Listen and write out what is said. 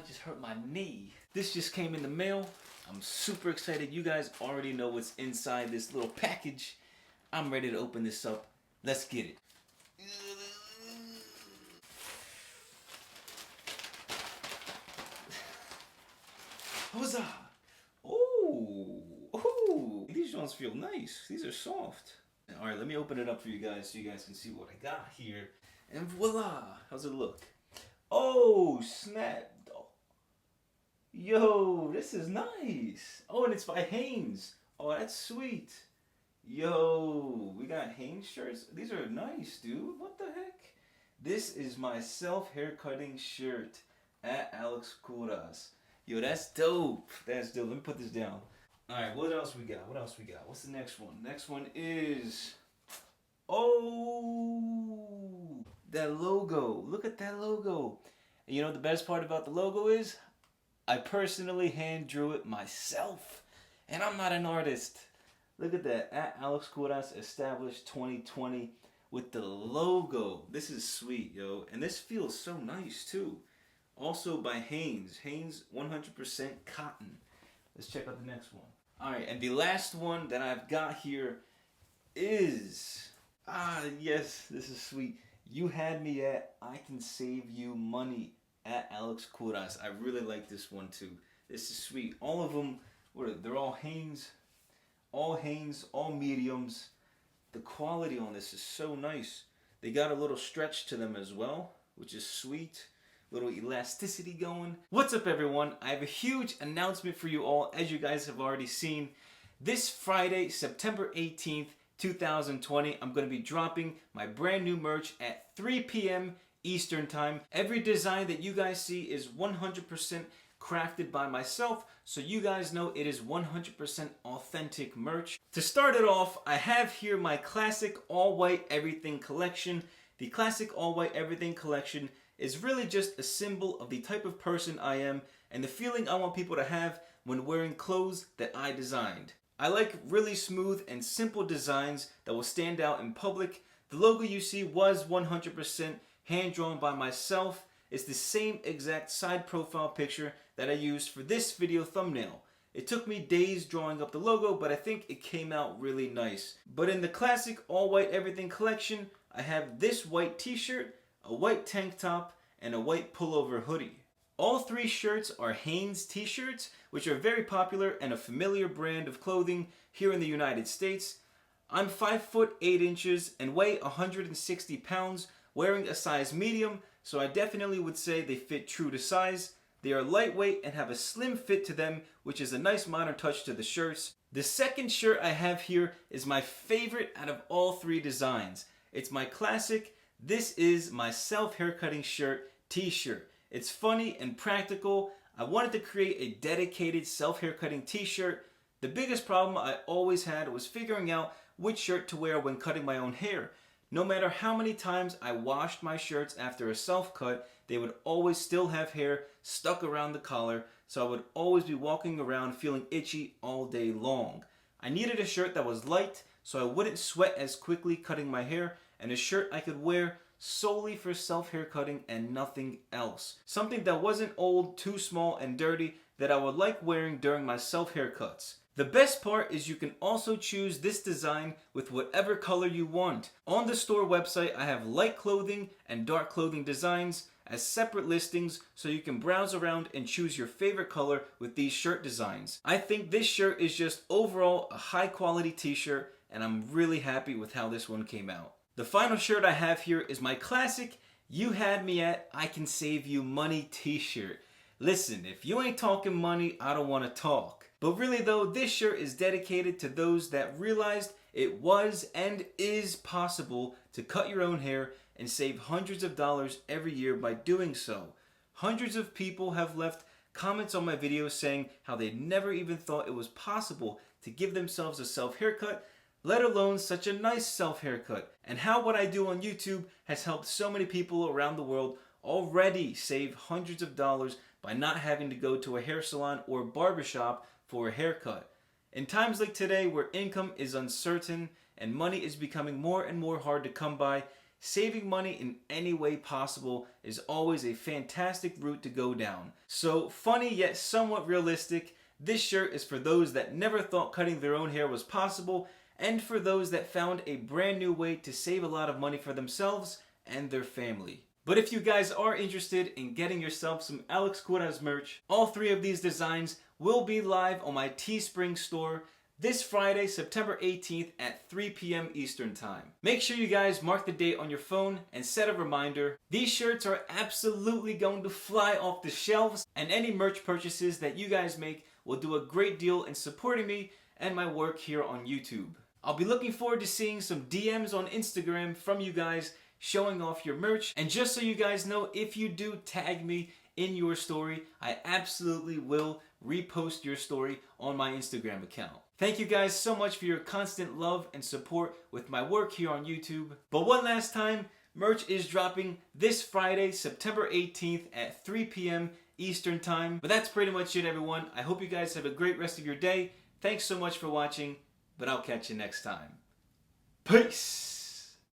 just hurt my knee. This just came in the mail. I'm super excited. You guys already know what's inside this little package. I'm ready to open this up. Let's get it. Huzzah! Oh, these ones feel nice. These are soft. All right, let me open it up for you guys so you guys can see what I got here. And voila! How's it look? Oh, snap. Yo, this is nice. Oh, and it's by Hanes. Oh, that's sweet. Yo, we got Hanes shirts. These are nice, dude. What the heck? This is my self-haircutting shirt at Alex Kouras. Yo, that's dope. That's dope. Let me put this down. All right, what else we got? What's the next one? Next one is... Oh, that logo. Look at that logo. And you know what the best part about the logo is? I personally hand drew it myself. And I'm not an artist. Look at that. At Alex Kouras, established 2020 with the logo. This is sweet, yo. And this feels so nice, too. Also by Hanes. Hanes 100% cotton. Let's check out the next one. All right, and the last one that I've got here is... yes, this is sweet. You had me at I Can Save You Money at Alex Kouras. I really like this one too. This is sweet. All of them, they're all Hanes, all mediums. The quality on this is so nice. They got a little stretch to them as well, which is sweet. Little elasticity going. What's up, everyone? I have a huge announcement for you all, as you guys have already seen. This Friday, September 18th, 2020, I'm going to be dropping my brand new merch at 3 p.m. Eastern Time. Every design that you guys see is 100% crafted by myself, so you guys know it is 100% authentic merch. To start it off, I have here my classic all-white everything collection. The classic all-white everything collection is really just a symbol of the type of person I am and the feeling I want people to have when wearing clothes that I designed. I like really smooth and simple designs that will stand out in public. The logo you see was 100% hand-drawn by myself. It's the same exact side profile picture that I used for this video thumbnail. It took me days drawing up the logo, but I think it came out really nice. But in the classic all-white everything collection, I have this white t-shirt, a white tank top, and a white pullover hoodie. All three shirts are Hanes t-shirts, which are very popular and a familiar brand of clothing here in the United States. I'm 5 foot 8 inches and weigh 160 pounds, wearing a size medium, so I definitely would say they fit true to size. They are lightweight and have a slim fit to them, which is a nice modern touch to the shirts. The second shirt I have here is my favorite out of all three designs. It's my classic. This is my self-haircutting shirt t-shirt. It's funny and practical. I wanted to create a dedicated self-haircutting t-shirt. The biggest problem I always had was figuring out which shirt to wear when cutting my own hair. No matter how many times I washed my shirts after a self-cut, they would always still have hair stuck around the collar, so I would always be walking around feeling itchy all day long. I needed a shirt that was light, so I wouldn't sweat as quickly cutting my hair, and a shirt I could wear solely for self-haircutting and nothing else. Something that wasn't old, too small, and dirty that I would like wearing during my self-haircuts. The best part is you can also choose this design with whatever color you want. On the store website, I have light clothing and dark clothing designs as separate listings, so you can browse around and choose your favorite color with these shirt designs. I think this shirt is just overall a high quality t-shirt, and I'm really happy with how this one came out. The final shirt I have here is my classic You Had Me at I Can Save You Money t-shirt. Listen, if you ain't talking money, I don't want to talk. But really though, this shirt is dedicated to those that realized it was and is possible to cut your own hair and save hundreds of dollars every year by doing so. Hundreds of people have left comments on my videos saying how they never even thought it was possible to give themselves a self-haircut, let alone such a nice self-haircut, and how what I do on YouTube has helped so many people around the world already save hundreds of dollars by not having to go to a hair salon or barbershop for a haircut. In times like today where income is uncertain and money is becoming more and more hard to come by, saving money in any way possible is always a fantastic route to go down. So funny yet somewhat realistic, this shirt is for those that never thought cutting their own hair was possible, and for those that found a brand new way to save a lot of money for themselves and their family. But if you guys are interested in getting yourself some Alex Kouras merch, all 3 of these designs will be live on my Teespring store this Friday, September 18th at 3 p.m. Eastern Time. Make sure you guys mark the date on your phone and set a reminder. These shirts are absolutely going to fly off the shelves, and any merch purchases that you guys make will do a great deal in supporting me and my work here on YouTube. I'll be looking forward to seeing some DMs on Instagram from you guys showing off your merch. And just so you guys know, if you do tag me in your story, I absolutely will repost your story on my Instagram account. Thank you guys so much for your constant love and support with my work here on YouTube. But one last time, merch is dropping this Friday, September 18th at 3 p.m. Eastern Time. But that's pretty much it, everyone. I hope you guys have a great rest of your day. Thanks so much for watching, but I'll catch you next time. Peace!